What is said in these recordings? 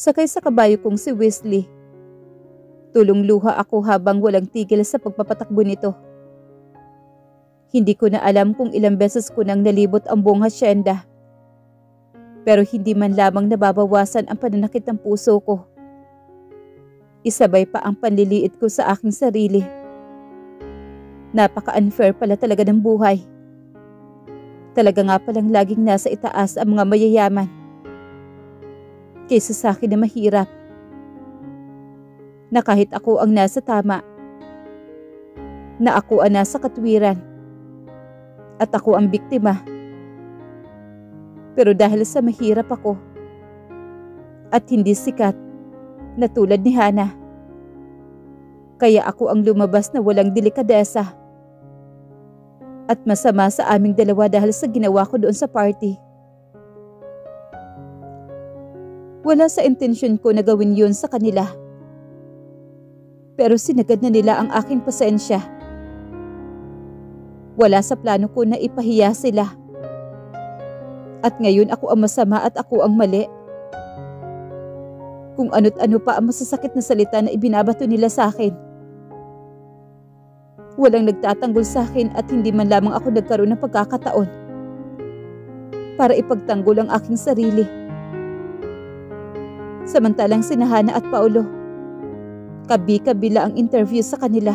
Sakay sa kabayo kong si Wesley. Tulong-luha ako habang walang tigil sa pagpapatakbo nito. Hindi ko na alam kung ilang beses ko nang nalibot ang buong hasyenda. Pero hindi man lamang nababawasan ang pananakit ng puso ko. Isabay pa ang panliliit ko sa aking sarili. Napaka-unfair pala talaga ng buhay. Talaga nga palang laging nasa itaas ang mga mayayaman kaysa sa akin na mahirap. Na kahit ako ang nasa tama, na ako ang nasa katwiran, at ako ang biktima. Pero dahil sa mahirap ako, at hindi sikat na tulad ni Hana, kaya ako ang lumabas na walang delikadesa. At masama sa aming dalawa dahil sa ginawa ko doon sa party. Wala sa intensyon ko na gawin yun sa kanila. Pero sinagad na nila ang aking pasensya. Wala sa plano ko na ipahiya sila. At ngayon ako ang masama at ako ang mali. Kung ano't ano pa ang masasakit na salita na ibinabato nila sa akin. Walang nagtatanggol sa akin at hindi man lamang ako nagkaroon ng pagkakataon para ipagtanggol ang aking sarili. Samantalang sina Hana at Paulo, kabi-kabila ang interview sa kanila.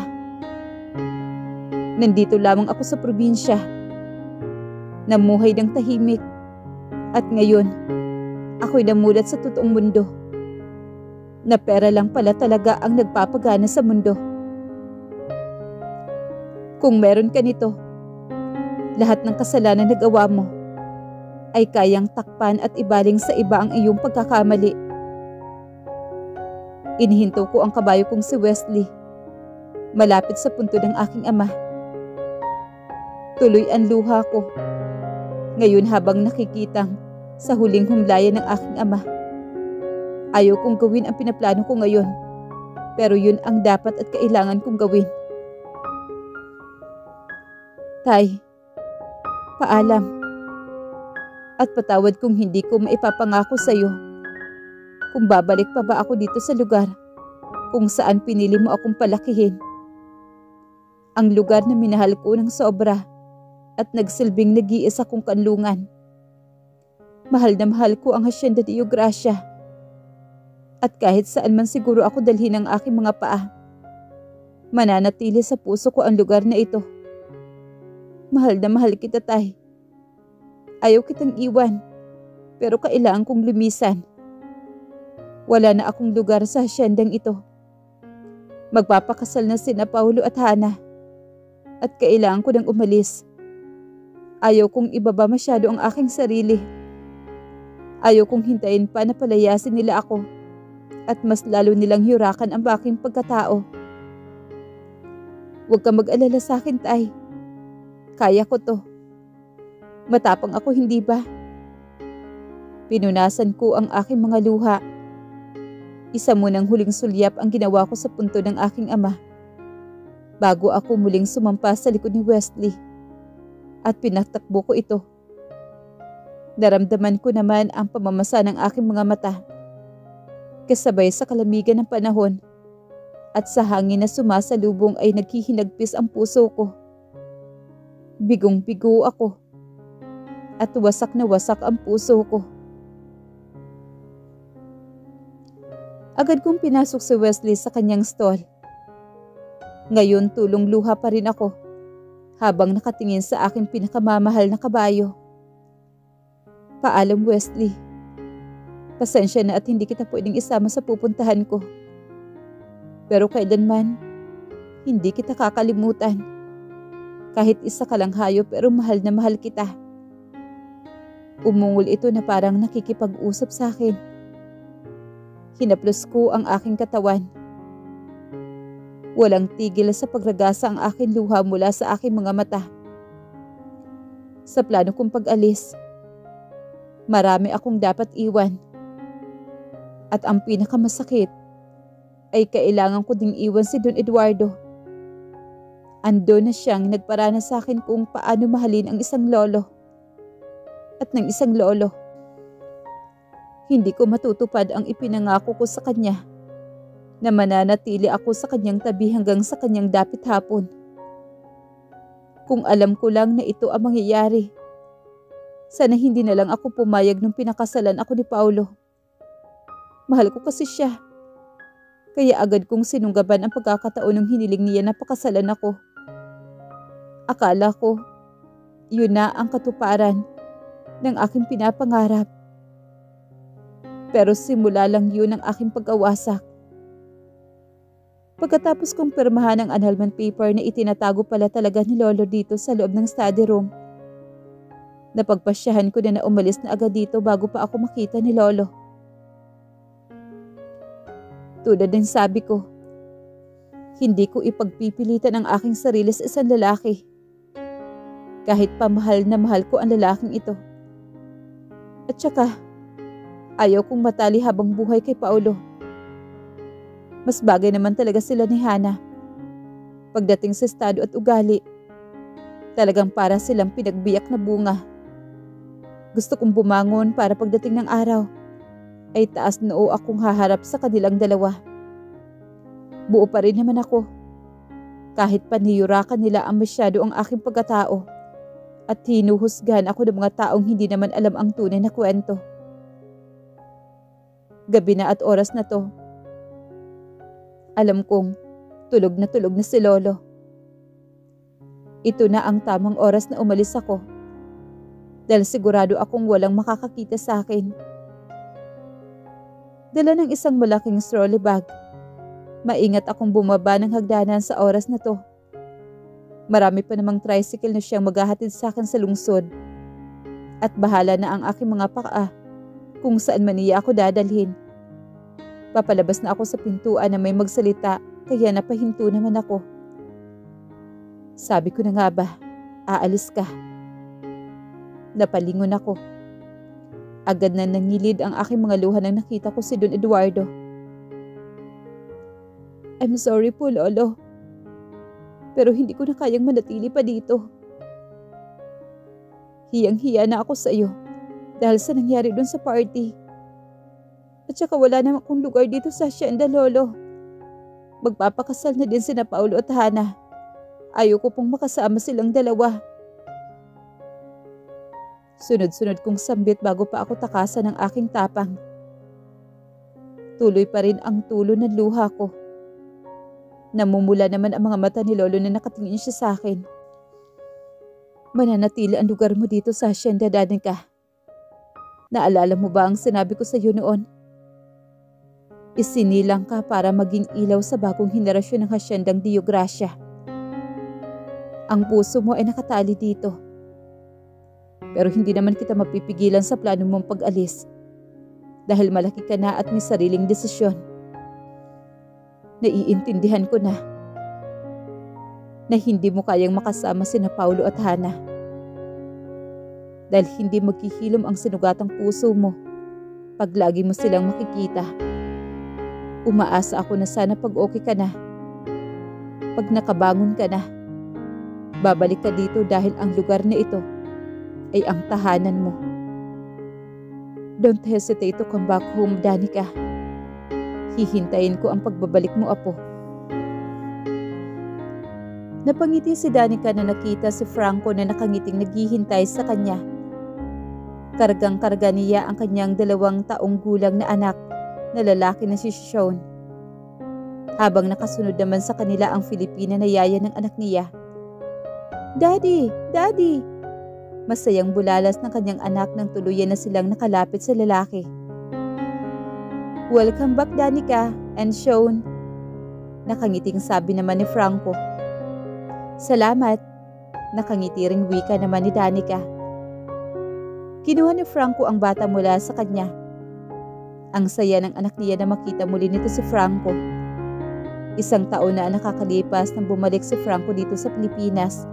Nandito lamang ako sa probinsya, namuhay ng tahimik, at ngayon, ako'y namulat sa totoong mundo, na pera lang pala talaga ang nagpapagana sa mundo. Kung meron ka nito, lahat ng kasalanan na nagawa mo ay kayang takpan at ibaling sa iba ang iyong pagkakamali. Inihinto ko ang kabayo kong si Wesley, malapit sa punto ng aking ama. Tuloy ang luha ko, ngayon habang nakikitang sa huling humlayan ng aking ama. Ayaw kong gawin ang pinaplano ko ngayon, pero yun ang dapat at kailangan kong gawin. Tay, paalam. At patawad kung hindi ko maipapangako sa iyo kung babalik pa ba ako dito sa lugar kung saan pinili mo akong palakihin. Ang lugar na minahal ko ng sobra at nagsilbing nag-iisa kong kanlungan. Mahal na mahal ko ang Hacienda de Gracia. At kahit saan man siguro ako dalhin ang aking mga paa, mananatili sa puso ko ang lugar na ito. Mahal na mahal kita, Tay. Ayaw kitang iwan, pero kailangan kong lumisan. Wala na akong lugar sa hasyendang ito. Magpapakasal na sina Paulo at Hana, at kailangan ko nang umalis. Ayaw kong ibaba masyado ang aking sarili. Ayaw kong hintayin pa na palayasin nila ako, at mas lalo nilang hirakan ang aking pagkatao. Huwag ka mag-alala sa akin, Tay. Kaya ko to. Matapang ako, hindi ba? Pinunasan ko ang aking mga luha. Isa munang huling sulyap ang ginawa ko sa punto ng aking ama, bago ako muling sumampa sa likod ni Wesley, at pinatakbo ko ito. Naramdaman ko naman ang pamamasa ng aking mga mata, kasabay sa kalamigan ng panahon, at sa hangin na sumasalubong ay naghihinagpis ang puso ko. Bigong-bigo ako, at wasak na wasak ang puso ko. Agad kong pinasok si Wesley sa kanyang stall. Ngayon tulong luha pa rin ako, habang nakatingin sa aking pinakamamahal na kabayo. Paalam, Wesley. Pasensya na at hindi kita pwedeng isama sa pupuntahan ko. Pero kailanman, hindi kita kakalimutan. Kahit isa ka lang hayop, pero mahal na mahal kita. Umungol ito na parang nakikipag-usap sa akin. Hinaplos ko ang aking katawan. Walang tigil sa pagragasa ang aking luha mula sa aking mga mata. Sa plano kong pag-alis, marami akong dapat iwan. At ang pinakamasakit ay kailangan ko ding iwan si Don Eduardo. Ando na siyang nagparana sa akin kung paano mahalin ang isang lolo at ng isang lolo. Hindi ko matutupad ang ipinangako ko sa kanya na mananatili ako sa kanyang tabi hanggang sa kanyang dapit hapon. Kung alam ko lang na ito ang mangyayari, sana hindi na lang ako pumayag nung pinakasalan ako ni Paulo. Mahal ko kasi siya. Kaya agad kong sinunggaban ang pagkakataon ng hiniling niya na pakasalan ako. Akala ko, yun na ang katuparan ng aking pinapangarap. Pero simula lang yun ang aking pag-awasak. Pagkatapos kong pirmahan ang annulment paper na itinatago pala talaga ni Lolo dito sa loob ng study room, napagpasyahan ko na umalis na agad dito bago pa ako makita ni Lolo. Tulad ng sabi ko, hindi ko ipagpipilitan ang aking sarili sa isang lalaki. Kahit pa mahal na mahal ko ang lalaking ito. At saka, ayaw kong matali habang buhay kay Paulo. Mas bagay naman talaga sila ni Hana. Pagdating sa estado at ugali, talagang para silang pinagbiyak na bunga. Gusto kong bumangon para pagdating ng araw, ay taas noo akong haharap sa kanilang dalawa. Buo pa rin naman ako. Kahit paniyurakan nila ang masyado ang aking pagkatao at hinuhusgahan ako ng mga taong hindi naman alam ang tunay na kwento. Gabi na at oras na to. Alam kong tulog na si Lolo. Ito na ang tamang oras na umalis ako dahil sigurado akong walang makakakita sa akin. Dala ng isang malaking trolley bag, maingat akong bumaba ng hagdanan sa oras na to. Marami pa namang tricycle na siyang maghahatid sa akin sa lungsod. At bahala na ang aking mga paa kung saan man niya ako dadalhin. Papalabas na ako sa pintuan na may magsalita kaya napahinto naman ako. Sabi ko na nga ba, aalis ka. Napalingon ako. Agad na nangilid ang aking mga luha nang nakita ko si Don Eduardo. I'm sorry po, Lolo. Pero hindi ko na kayang manatili pa dito. Hiyang-hiya na ako sa iyo dahil sa nangyari doon sa party. At saka wala na akong lugar dito sa hacienda, Lolo. Magpapakasal na din sina Paulo at Hana. Ayoko pong makasama silang dalawa. Sunod-sunod kong sambit bago pa ako takasan ng aking tapang. Tuloy pa rin ang tulo ng luha ko. Namumula naman ang mga mata ni Lolo na nakatingin siya sa akin. Mananatili ang lugar mo dito sa hacienda, Danica. Naalala mo ba ang sinabi ko sa iyo noon? Isinilang ka para maging ilaw sa bagong henerasyon ng haciendang Dio Gracia. Ang puso mo ay nakatali dito. Pero hindi naman kita mapipigilan sa plano mong pag-alis. Dahil malaki ka na at may sariling desisyon. Naiintindihan ko na hindi mo kayang makasama sina Paulo at Hana. Dahil hindi maghihilom ang sinugatang puso mo pag lagi mo silang makikita. Umaasa ako na sana pag okay ka na, pag nakabangon ka na, babalik ka dito dahil ang lugar na ito ay ang tahanan mo. Don't hesitate to come back home, Danica. Hihintayin ko ang pagbabalik mo, Apo. Napangiti si Danica na nakita si Franco na nakangiting naghihintay sa kanya. Kargang-karga niya ang kanyang 2 taong gulang na anak na lalaki na si Sean. Habang nakasunod naman sa kanila ang Filipina na yaya ng anak niya. Daddy! Daddy! Masayang bulalas ng kanyang anak nang tuluyan na silang nakalapit sa lalaki. Welcome back, Danica and Sean. Nakangiting sabi naman ni Franco. Salamat. Nakangiti ring wika naman ni Danica. Kinuha ni Franco ang bata mula sa kanya. Ang saya ng anak niya na makita muli nito si Franco. 1 taon na nakakalipas nang bumalik si Franco dito sa Pilipinas,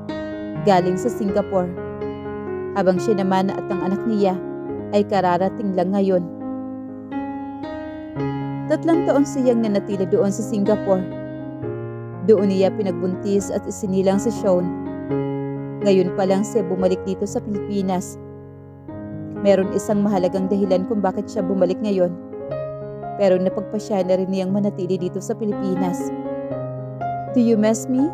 galing sa Singapore. Habang siya naman at ang anak niya ay kararating lang ngayon. 3 taon siyang nanatili doon sa Singapore. Doon niya pinagbuntis at isinilang si Sean. Ngayon pa lang siya bumalik dito sa Pilipinas. Meron isang mahalagang dahilan kung bakit siya bumalik ngayon. Pero napagpasya na rin niyang manatili dito sa Pilipinas. Do you miss me?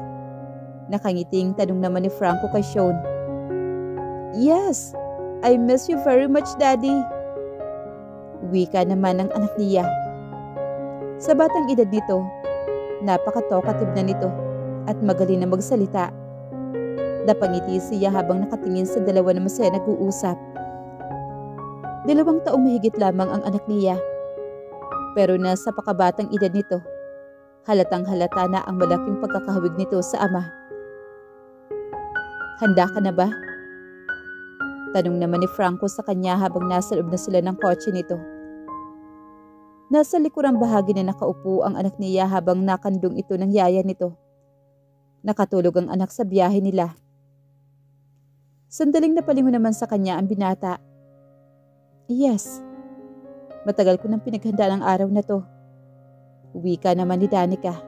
Nakangiting tanong naman ni Franco kay Sean. Yes, I miss you very much, Daddy. Wika naman ng anak niya. Sa batang edad nito, napaka-talkative na nito at magaling na magsalita. Napangiti siya habang nakatingin sa dalawa na masaya nag-uusap. 2 taong mahigit lamang ang anak niya. Pero nasa pakabatang edad nito, halatang halata na ang malaking pagkakahawig nito sa ama. Handa ka na ba? Tanong naman ni Franco sa kanya habang nasa loob na sila ng kotse nito. Nasa likurang bahagi na nakaupo ang anak niya habang nakandong ito ng yaya nito. Nakatulog ang anak sa biyahe nila. Sandaling napalingon naman sa kanya ang binata. Yes, matagal ko nang pinaghanda ng araw na to. Wika naman ni Danica.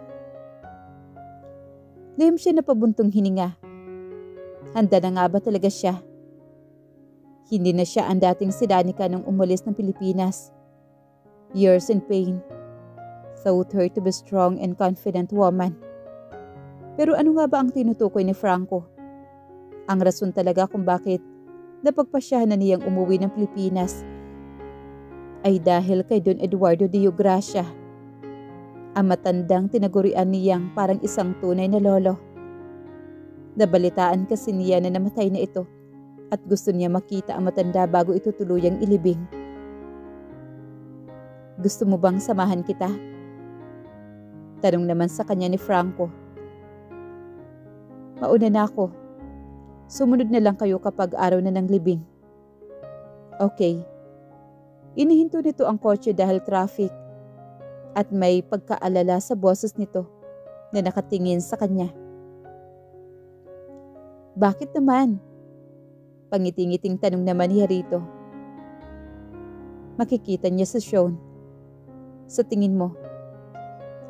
Lihim siya na pabuntong hininga. Handa na nga ba talaga siya? Hindi na siya ang dating si Danica nung umalis ng Pilipinas. Years in pain thought her to be strong and confident woman. Pero ano nga ba ang tinutukoy ni Franco? Ang rason talaga kung bakit napagpasyahan na niyang umuwi ng Pilipinas ay dahil kay Don Eduardo Diogracia, ang matandang tinagurian niyang parang isang tunay na lolo. Nabalitaan kasi niya na namatay na ito at gusto niya makita ang matanda bago ito tuluyang ilibing. Gusto mo bang samahan kita? Tanong naman sa kanya ni Franco. Mauna na ako. Sumunod na lang kayo kapag araw na ng libing. Okay. Inihinto nito ang kotse dahil traffic at may pagkaalala sa boses nito na nakatingin sa kanya. Bakit naman? Pangiting-iting tanong naman ni Harito. Makikita niya si Sean. Sa tingin mo,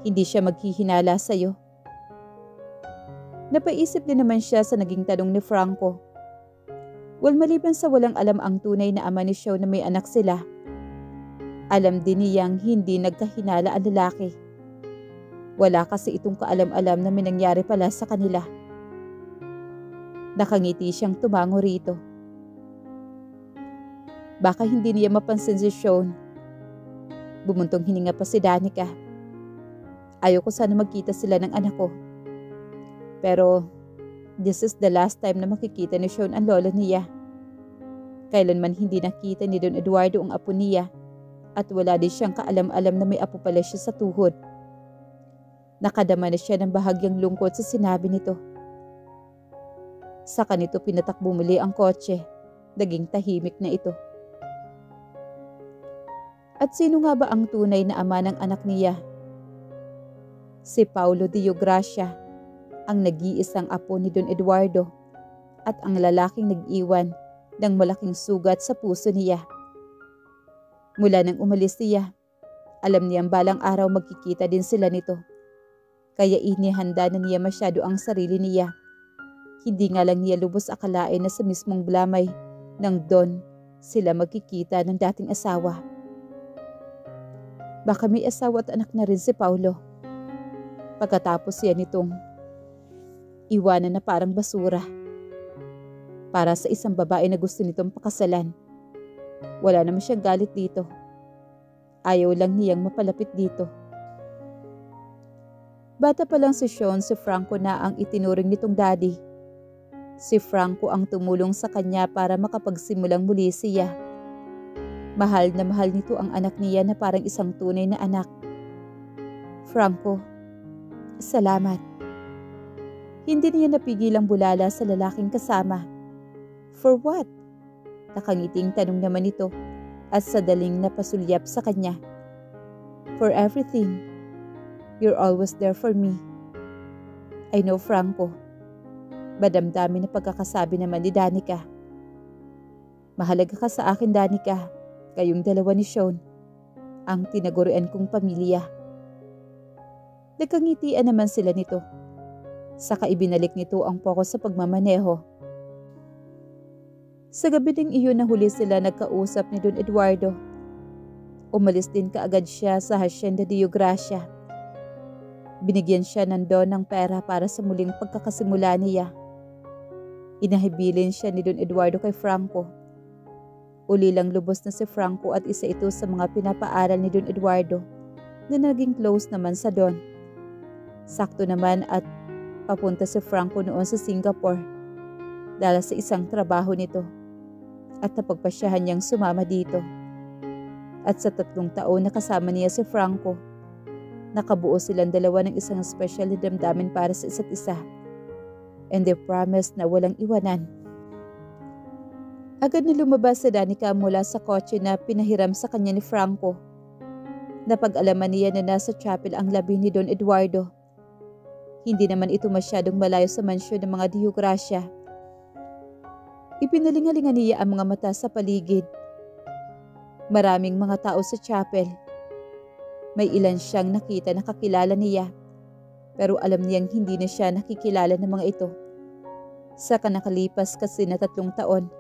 hindi siya maghihinala sa'yo? Napaisip din naman siya sa naging tanong ni Franco. Well, maliban sa walang alam ang tunay na ama ni Sean na may anak sila, alam din niyang hindi nagkahinala ang lalaki. Wala kasi itong kaalam-alam na may nangyari pala sa kanila. Nakangiti siyang tumango rito. Baka hindi niya mapansin si Sean. Bumuntong hininga pa si Danica. Ayoko sana magkita sila ng anak ko. Pero this is the last time na makikita ni Sean ang lolo niya. Kailanman hindi nakita ni Don Eduardo ang apo niya at wala din siyang kaalam-alam na may apo pala siya sa tuhod. Nakadama na siya ng bahagyang lungkot sa sinabi nito. Sa kanito pinatakbo muli ang kotse. Naging tahimik na ito. At sino nga ba ang tunay na ama ng anak niya? Si Paulo Diogracia, ang nag-iisang apo ni Don Eduardo at ang lalaking nag-iwan ng malaking sugat sa puso niya. Mula nang umalis niya, alam niyang balang araw magkikita din sila nito. Kaya inihanda na niya masyado ang sarili niya. Hindi nga lang niya lubos akalain na sa mismong blamay ng Don sila magkikita ng dating asawa. Baka may asawa at anak na rin si Paulo. Pagkatapos yan nitong iwanan na parang basura. Para sa isang babae na gusto nitong pakasalan. Wala naman siyang galit dito. Ayaw lang niyang mapalapit dito. Bata pa lang si Sean, si Franco na ang itinuring nitong daddy. Si Franco ang tumulong sa kanya para makapagsimulang muli siya. Mahal na mahal nito ang anak niya na parang isang tunay na anak. Franco, salamat. Hindi niya napigilang bulala sa lalaking kasama. For what? Nakangiting tanong naman ito at sadaling napasulyap sa kanya. For everything. You're always there for me. I know, Franco. Badamdamin na pagkakasabi naman ni Danica. Mahalaga ka sa akin, Danica. Kayong dalawa ni Sean. Ang tinagurian kong pamilya. Nagkangitian naman sila nito. Saka ibinalik nito ang focus sa pagmamaneho. Sa gabi ding iyon na huli sila nagkausap ni Don Eduardo. Umalis din kaagad siya sa Hacienda Dio Gracia. Binigyan siya ng don ng pera para sa muling pagkakasimula niya. Inahibilin siya ni Don Eduardo kay Franco. Ulilang lubos na si Franco at isa ito sa mga pinapaaral ni Don Eduardo na naging close naman sa Don. Sakto naman at papunta si Franco noon sa Singapore dahil sa isang trabaho nito at napagpasyahan niyang sumama dito. At sa 3 taon na kasama niya si Franco, nakabuo silang dalawa ng isang special na damdamin para sa isa't isa. And they promised na walang iwanan. Agad na lumabas si Danica mula sa kotse na pinahiram sa kanya ni Franco. Napag-alaman niya na nasa chapel ang labi ni Don Eduardo. Hindi naman ito masyadong malayo sa mansyon ng mga Dio Gracia. Ipinalingalingan niya ang mga mata sa paligid. Maraming mga tao sa chapel. May ilan siyang nakita na kakilala niya, pero alam niyang hindi na siya nakikilala ng mga ito. Sa nakalipas kasi na 3 taon,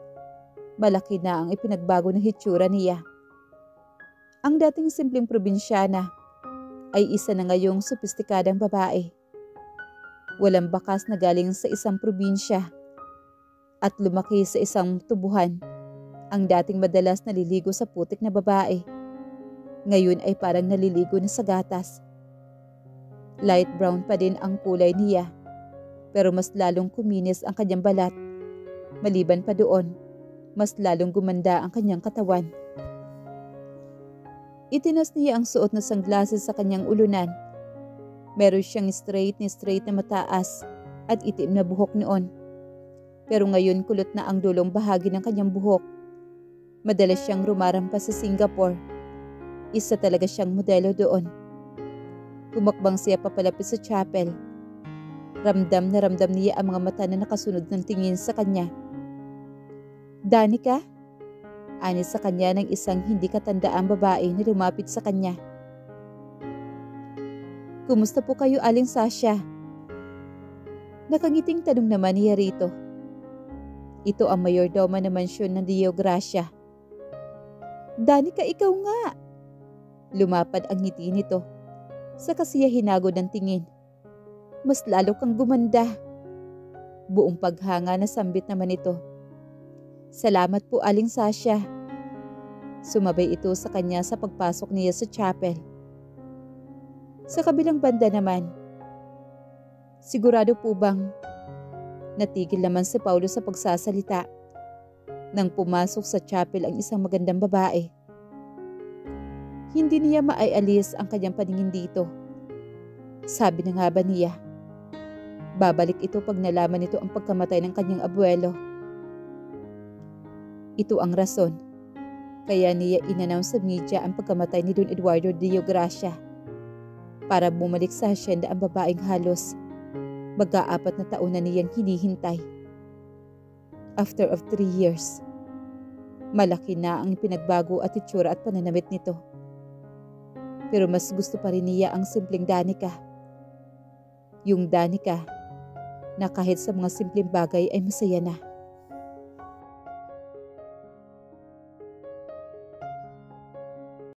malaki na ang ipinagbago ng hitsura niya. Ang dating simpleng probinsyana ay isa na ngayong sopistikadang babae. Walang bakas na galing sa isang probinsya at lumaki sa isang tubuhan. Ang dating madalas naliligo sa putik na babae, ngayon ay parang naliligo na sa gatas. Light brown pa din ang kulay niya, pero mas lalong kuminis ang kanyang balat. Maliban pa doon, mas lalong gumanda ang kanyang katawan. Itinas niya ang suot na sunglasses sa kanyang ulunan. Meron siyang straight na mataas at itim na buhok noon. Pero ngayon kulot na ang dulong bahagi ng kanyang buhok. Madalas siyang rumarampas sa Singapore. Isa talaga siyang modelo doon. Humakbang siya papalapit sa chapel. Ramdam na ramdam niya ang mga mata na nakasunod ng tingin sa kanya. "Danica?" Ani sa kanya ng isang hindi katandaang babae na lumapit sa kanya. "Kumusta po kayo, Aling Sasha?" Nakangiting tanong naman niya rito. Ito ang mayordoma na mansyon ng Dio Gracia. "Danica, ikaw nga!" Lumapad ang ngiti nito. Saka siya hinagod ng tingin. "Mas lalo kang gumanda." Buong paghanga na sambit naman ito. "Salamat po, Aling Sasha." Sumabay ito sa kanya sa pagpasok niya sa chapel. Sa kabilang banda naman, "Sigurado po bang..." Natigil naman si Paulo sa pagsasalita nang pumasok sa chapel ang isang magandang babae. Hindi niya maialis ang kanyang paningin dito. Sabi na nga ba niya, babalik ito pag nalaman nito ang pagkamatay ng kanyang abuelo. Ito ang rason kaya niya in-announce sa media ang pagkamatay ni Don Eduardo Dio Gracia para bumalik sa hacienda ang babaeng halos mag-4 na taon na niyang hinihintay. After of 3 years, malaki na ang pinagbago at itsura at pananamit nito. Pero mas gusto pa rin niya ang simpleng Danica. Yung Danica na kahit sa mga simpleng bagay ay masaya na.